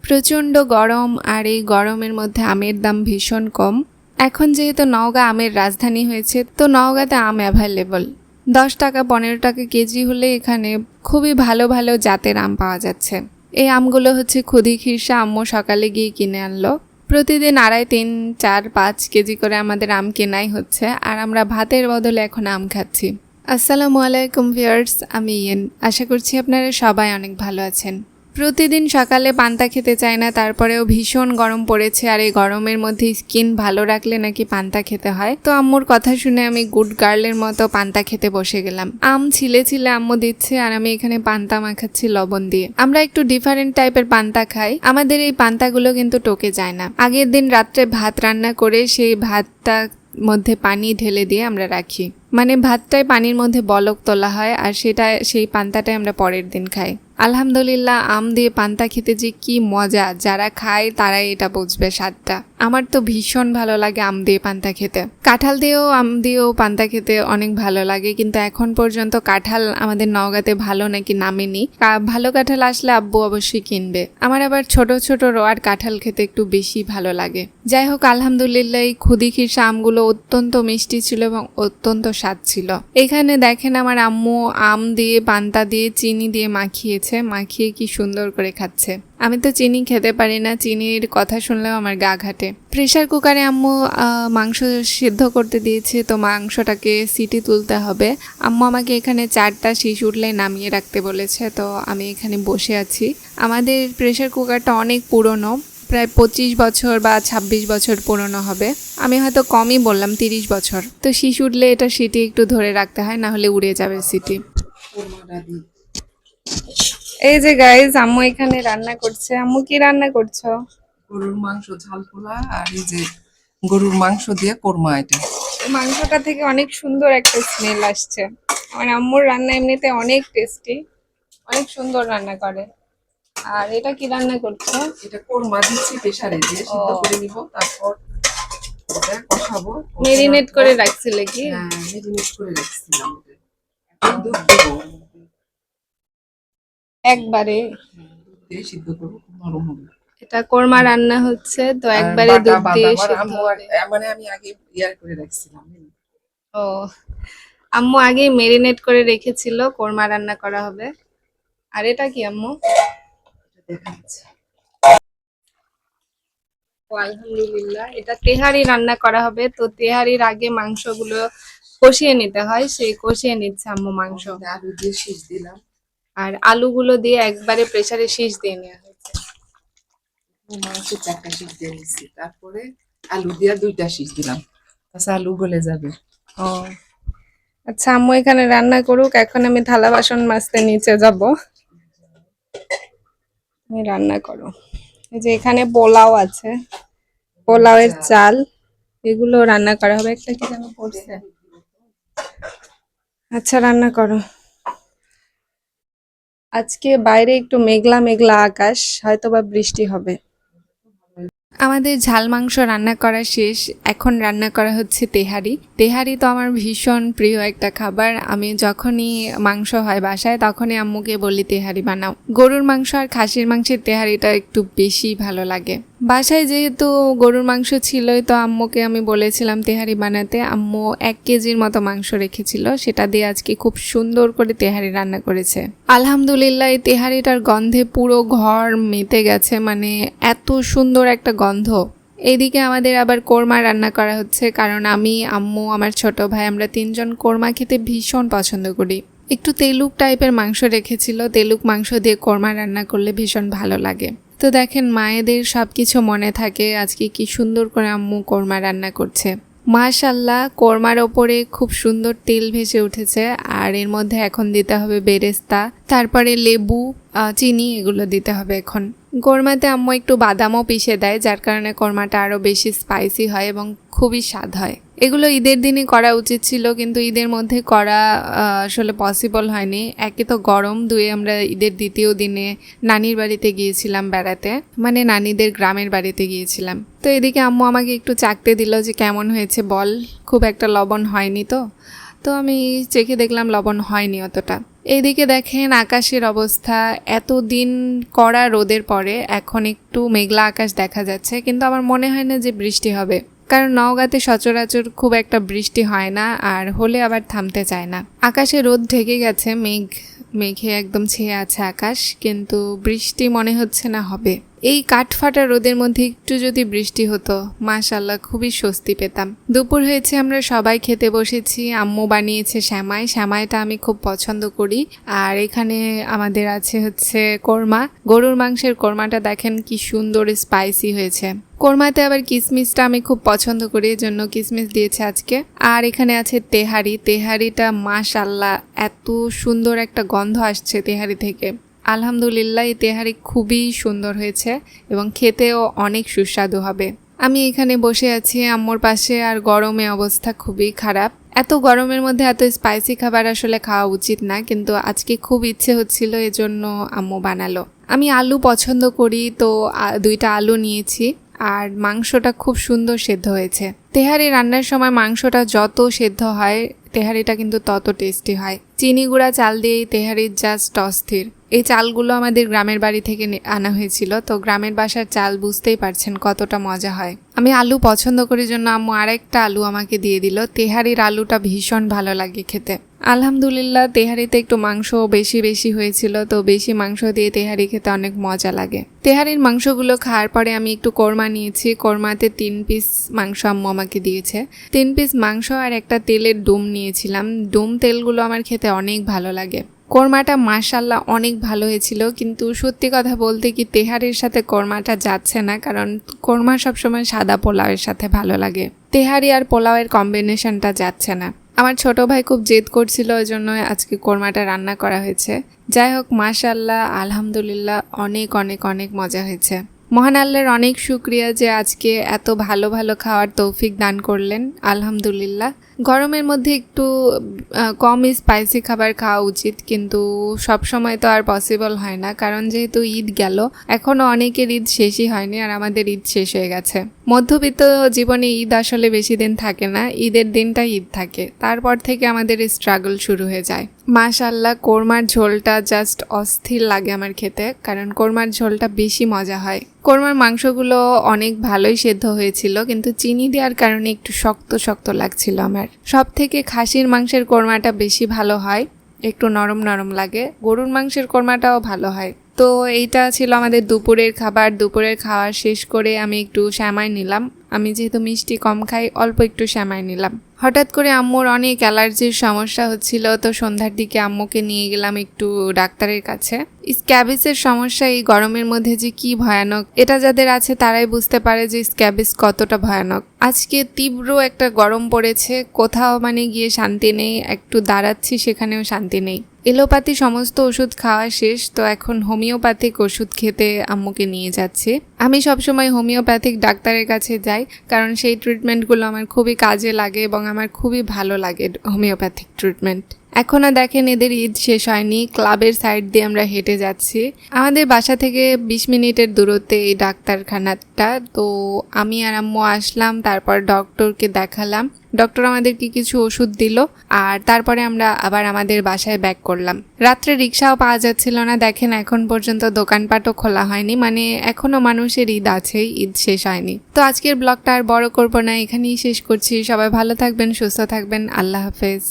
প্রচণ্ড গরম, আর এই গরমের মধ্যে আমের দাম ভীষণ কম। এখন যেহেতু নওগাঁ আমের রাজধানী হয়েছে, তো নওগাঁতে আম অ্যাভেলেবল। 10 টাকা 15 টাকা কেজি হলে এখানে খুবই ভালো ভালো জাতের আম পাওয়া যাচ্ছে। এই আমগুলো হচ্ছে খুদি খিরসা আম্মু সকালে গিয়ে কিনে আনলো। প্রতিদিন 2.5, 3, 4, 5 কেজি করে আমাদের আম কেনাই হচ্ছে, আর আমরা ভাতের বদলে এখন আম খাচ্ছি। আসসালামু আলাইকুম ভিউয়ার্স, আমি ইয়েন। আশা করছি আপনারা সবাই অনেক ভালো আছেন। প্রতিদিন সকালে পান্তা খেতে চায় না, তারপরেও ভীষণ গরম পড়েছে, আর এই গরমের মধ্যে স্কিন ভালো রাখলে নাকি পান্তা খেতে হয়। তো আম্মুর কথা শুনে আমি গুড গার্লের মতো পান্তা খেতে বসে গেলাম। আম ছিলে ছিলে আম্মু দিচ্ছে, আর আমি এখানে পান্তা মাখাচ্ছি লবণ দিয়ে। আমরা একটু ডিফারেন্ট টাইপের পান্তা খাই। আমাদের এই পান্তাগুলো কিন্তু টোকে যায় না। আগের দিন রাত্রে ভাত রান্না করে সেই ভাতটা মধ্যে পানি ঢেলে দিয়ে আমরা রাখি, মানে ভাতটায় পানির মধ্যে বলক তোলা হয়, আর সেই পান্তাটাই আমরা পরের দিন খাই। আলহামদুলিল্লাহ, আম দিয়ে পান্তা খেতে যে কি মজা, যারা খায় তারাই এটা বুঝবে স্বাদটা। আমার তো ভীষণ ভালো লাগে আম দিয়ে পান্তা খেতে। কাঁঠাল দিয়েও আম দিয়েও পান্তা খেতে অনেক ভালো লাগে, কিন্তু এখন পর্যন্ত কাঁঠাল আমাদের নওগাঁতে ভালো নাকি নামেনি। ভালো কাঁঠাল আসলে আব্বু অবশ্যই কিনবে। আমার আবার ছোট ছোট রোয়ার কাঁঠাল খেতে একটু বেশি ভালো লাগে। যাই হোক, আলহামদুলিল্লাহ এই খুদি খিরসা আমগুলো অত্যন্ত মিষ্টি ছিল এবং অত্যন্ত স্বাদ ছিল। এখানে দেখেন আমার আম্মু আম দিয়ে পান্তা দিয়ে চিনি দিয়ে মাখিয়ে কি সুন্দর করে খাচ্ছে। আমি তো চিনি খেতে পারি না, চিনির কথা শুনলেও আমার গা ঘাটে। প্রেসার কুকারে আম্মু মাংস সিদ্ধ করতে দিয়েছে, তো মাংসটাকে সিটি তুলতে হবে। আম্মু আমাকে এখানে 4টা শিশ উঠলে নামিয়ে রাখতে বলেছে, তো আমি এখানে বসে আছি। আমাদের প্রেসার কুকারটা অনেক পুরনো, প্রায় 25 বছর বা 26 বছর পুরনো হবে। আমি হয়তো কমই বললাম, 30 বছর। তো শিশ উঠলে এটা সিটি একটু ধরে রাখতে হয়, না হলে উড়ে যাবে সিটি। এই যে গাইজ, আম্মু এখানে রান্না করছে। আম্মু কি রান্না করছো? গরুর মাংস ঝাল পোলা, আর এই যে গরুর মাংস দিয়ে কোরমা। এটা মাংসটা থেকে অনেক সুন্দর একটা স্মেল আসছে। আমার আম্মুর রান্না এমনিতে অনেক টেস্টি, অনেক সুন্দর রান্না করে। আর এটা কি রান্না করছো? এটা কোরমা দিচ্ছি, প্রেসারে দিয়ে সিদ্ধ করে নিব, তারপর এটা কষাবো। মেরিনেট করে রাখছিলে কি? হ্যাঁ, মেরিনেট করে রাখছিলাম। এখন দুধ দেবো, একবারে দুধ দিয়ে সিদ্ধ করবো, খুব নরম হবে। এটা কোরমা রান্না হচ্ছে, তো আর একবারে বাটা দুধ দিয়ে বাদাম আর সিদ্ধ আম্মু হবে। মানে আমি আগে ইয়ার করে রাখছিলাম। ও, আম্মু আগে মেরিনেট করে রেখেছিল, কোরমা রান্না করা হবে। আর এটা কি আম্মু? দেখা যাচ্ছে ও আলহামদুলিল্লাহ, এটা তেহারি রান্না করা হবে। তো তেহারির আগে মাংসগুলো কষিয়ে নিতে হয়, সেই কষিয়ে নিচ্ছে আম্মু মাংস। আলু দিয়ে শীষ দিলাম, আর আলুগুলো দিয়ে একবারে প্রেসারে শীষ দিয়ে নেওয়া হয়েছে। মাংস 4টা শীষ দিয়ে নিচ্ছি, তারপরে আলু দিয়ে 2টা শীষ দিলাম, তাছাড়া আলু গলে যাবে। ও আচ্ছা, আম্মু এখানে রান্না করুক, এখন আমি থালা বাসন মাজতে নিচে যাব। তুমি রান্না করো। এই যে এখানে পোলাও আছে, পোলাওয়ের চাল, এগুলো রান্না করা হবে। একটা কি যেন পড়ছে। আচ্ছা, রান্না করো। আজকে বাইরে একটু মেঘলা মেঘলা আকাশ, হয়তোবা বৃষ্টি হবে। আমাদের ঝাল মাংস রান্না করা শেষ, এখন রান্না করা হচ্ছে তেহারি। তেহারি তো আমার ভীষণ প্রিয় একটা খাবার। আমি যখনই মাংস হয় বাসায়, তখনই আম্মুকে বলি তেহারি বানাও। গরুর মাংস আর খাসির মাংসের তেহারিটা একটু বেশি ভালো লাগে। বাসায় যেহেতু গরুর মাংস ছিলই, তো আম্মুকে আমি বলেছিলাম তেহারি বানাতে। আম্মু 1 কেজির মতো মাংস রেখেছিল, সেটা দিয়ে আজকে খুব সুন্দর করে তেহারি রান্না করেছে। আলহামদুলিল্লাহ, এই তেহারিটার গন্ধে পুরো ঘর মেতে গেছে, মানে এত সুন্দর একটা গন্ধ। এইদিকে আমাদের আবার কোরমা রান্না করা হচ্ছে, কারণ আমি, আম্মু, আমার ছোট ভাই, আমরা 3জন কোরমা খেতে ভীষণ পছন্দ করি। একটু তেলুক টাইপের মাংস রেখেছিল, তেলুক মাংস দিয়ে কোরমা রান্না করলে ভীষণ ভালো লাগে। তো দেখেন, মায়েদের সব কিছু মনে থাকে। আজকে কি সুন্দর করে আম্মু কোরমা রান্না করছে। মাশাল্লাহ, কোরমার ওপরে খুব সুন্দর তেল ভেসে উঠেছে, আর এর মধ্যে এখন দিতে হবে বেরেস্তা, তারপরে লেবু, চিনি, এগুলো দিতে হবে এখন। কোরমাতে আম্মু একটু বাদামও পিষে দেয়, যার কারণে কোরমাটা আরও বেশি স্পাইসি হয় এবং খুবই স্বাদ হয়। এগুলো ঈদের দিনই করা উচিত ছিল, কিন্তু ঈদের মধ্যে করা আসলে পসিবল হয়নি। একে তো গরম, দুয়ে আমরা ঈদের দ্বিতীয় দিনে নানির বাড়িতে গিয়েছিলাম বেড়াতে, মানে নানিদের গ্রামের বাড়িতে গিয়েছিলাম। তো এদিকে আম্মু আমাকে একটু চাখতে দিল যে কেমন হয়েছে বল, খুব একটা লবণ হয়নি তো। তো আমি চেখে দেখলাম লবণ হয়নি অতটা। এইদিকে দেখেন আকাশের অবস্থা, এতদিন কড়া রোদের পরে এখন একটু মেঘলা আকাশ দেখা যাচ্ছে, কিন্তু আমার মনে হয় না যে বৃষ্টি হবে, কারণ নওগাঁতে সচরাচর খুব একটা বৃষ্টি হয় না, আর হলে আবার থামতে চায় না। আকাশে রোদ ঢেকে গেছে, মেঘে একদম ছেয়ে আছে আকাশ, কিন্তু বৃষ্টি মনে হচ্ছে না হবে। এই কাঠফাটা রোদের মধ্যে একটু যদি বৃষ্টি হতো মাশাআল্লাহ খুবই স্বস্তি পেতাম। দুপুর হয়েছে, আমরা সবাই খেতে বসেছি। আম্মু বানিয়েছে শ্যামাইটা আমি খুব পছন্দ করি। আর এখানে আমাদের আছে হচ্ছে কোরমা, গরুর মাংসের কোরমাটা দেখেন কি সুন্দর স্পাইসি হয়েছে। কোরমাতে আবার কিসমিসটা আমি খুব পছন্দ করি, এর জন্য কিসমিস দিয়েছে আজকে। আর এখানে আছে তেহারিটা মাশাআল্লাহ এত সুন্দর একটা গন্ধ আসছে তেহারি থেকে। আলহামদুলিল্লাহ, এই তেহারি খুবই সুন্দর হয়েছে এবং খেতেও অনেক সুস্বাদু হবে। আমি এখানে বসে আছি আম্মুর পাশে, আর গরমে অবস্থা খুবই খারাপ। এত গরমের মধ্যে এত স্পাইসি খাবার আসলে খাওয়া উচিত না, কিন্তু আজকে খুব ইচ্ছে হচ্ছিল, এজন্য আম্মু বানালো। আমি আলু পছন্দ করি, তো 2টা আলু নিয়েছি। আর মাংসটা খুব সুন্দর সেদ্ধ হয়েছে। তেহারি রান্নার সময় মাংসটা যত সেদ্ধ হয় তেহারিটা কিন্তু তত টেস্টি হয়। চিনি গুঁড়া চাল দিয়ে এই তেহারির জাস্ট অস্থির। এই চালগুলো আমাদের গ্রামের বাড়ি থেকে আনা হয়েছিল, তো গ্রামের বাসার চাল বুঝতেই পারছেন কতটা মজা হয়। আমি আলু পছন্দ করি জন্য আম্মু আরেকটা আলু আমাকে দিয়ে দিল। তেহারির আলুটা ভীষণ ভালো লাগে খেতে। আলহামদুলিল্লাহ, তেহারিতে একটু মাংস বেশি হয়েছিল, তো বেশি মাংস দিয়ে তেহারি খেতে অনেক মজা লাগে। তেহারির মাংসগুলো খাওয়ার পরে আমি একটু কোরমা নিয়েছি। কোরমাতে 3 পিস মাংস আম্মু আমাকে দিয়েছে। 3 পিস মাংস আর একটা তেলের ডুম নিয়েছিলাম। ডুম তেলগুলো আমার খেতে অনেক ভালো লাগে। কোরমাটা মাশাআল্লাহ অনেক ভালো হয়েছিল, কিন্তু সত্যি কথা বলতে কি তেহারির সাথে কোরমাটা যাচ্ছে না, কারণ কোরমা সবসময় সাদা পোলাওয়ের সাথে ভালো লাগে। তেহারি আর পোলাওয়ের কম্বিনেশনটা যাচ্ছে না। আমার ছোট ভাই খুব জেদ করছিল, ওই জন্য আজকে কোরমাটা রান্না করা হয়েছে। যাই হোক, মাশাআল্লাহ আলহামদুলিল্লাহ অনেক অনেক অনেক মজা হয়েছে। মহান আল্লাহর অনেক শুকরিয়া যে আজকে এত ভালো ভালো খাওয়ার তৌফিক দান করলেন। আলহামদুলিল্লাহ। গরমের মধ্যে একটু কম স্পাইসি খাবার খাওয়া উচিত, কিন্তু সব সময় তো আর পসিবল হয় না, কারণ যেহেতু ঈদ গেল, এখনও অনেকের ঈদ শেষই হয়নি, আর আমাদের ঈদ শেষ হয়ে গেছে। মধ্যবিত্ত জীবনে ঈদ আসলে বেশি দিন থাকে না, ঈদের দিনটা ঈদ থাকে, তারপর থেকে আমাদের স্ট্রাগল শুরু হয়ে যায়। মাশাআল্লাহ, কোরমার ঝোলটা জাস্ট অস্থির লাগে আমার খেতে, কারণ কোরমার ঝোলটা বেশি মজা হয়। কোরমার মাংসগুলো অনেক ভালোই সেদ্ধ হয়েছিল, কিন্তু চিনি দেওয়ার কারণে একটু শক্ত শক্ত লাগছিল আমার। সব থেকে খাসির মাংসের কোরমাটা বেশি ভালো হয়, একটু নরম নরম লাগে। গরুর মাংসের কোরমাটাও ভালো হয়। তো এইটা ছিল আমাদের দুপুরের খাবার। দুপুরের খাওয়া শেষ করে আমি একটু শ্যামাই নিলাম। আমি যেহেতু মিষ্টি কম খাই, অল্প একটু শ্যামাই নিলাম। হঠাৎ করে আম্মুর অনেক অ্যালার্জির সমস্যা হচ্ছিল, তো সন্ধ্যার দিকে আম্মুকে নিয়ে গেলাম একটু ডাক্তারের কাছে। স্ক্যাবিসের সমস্যা এই গরমের মধ্যে যে কি ভয়ানক, এটা যাদের আছে তারাই বুঝতে পারে যে স্ক্যাবিস কতটা ভয়ানক। আজকে তীব্র একটা গরম পড়েছে, কোথাও গিয়ে শান্তি নেই, একটু দাঁড়াচ্ছি সেখানেও শান্তি নেই। এলোপ্যাথি সমস্ত ওষুধ খাওয়া শেষ, তো এখন হোমিওপ্যাথিক ওষুধ খেতে আম্মুকে নিয়ে যাচ্ছি। আমি সবসময় হোমিওপ্যাথিক ডাক্তারের কাছে যাই, কারণ সেই ট্রিটমেন্টগুলো আমার খুবই কাজে লাগে এবং আমার খুবই ভালো লাগে হোমিওপ্যাথিক ট্রিটমেন্ট। এখনও দেখেন এদের ঈদ শেষ হয়নি, ক্লাবের সাইড দিয়ে আমরা হেঁটে যাচ্ছি। আমাদের বাসা থেকে 20 মিনিটের দূরত্বে এই ডাক্তারখানাটা। তো আমি আর আম্মু আসলাম, তারপর ডক্টরকে দেখালাম। ডক্টর আমাদেরকে কিছু ওষুধ দিল, আর তারপরে আমরা আবার আমাদের বাসায় ব্যাক করলাম। রাত্রে রিক্সাও পাওয়া যাচ্ছিল না, দেখেন এখন পর্যন্ত দোকানপাটও খোলা হয়নি, এখনো মানুষের ঈদ আছে, ঈদ শেষ হয়নি। তো আজকের ব্লগটা আর বড় করবো না, এখানেই শেষ করছি। সবাই ভালো থাকবেন, সুস্থ থাকবেন, আল্লাহ হাফেজ।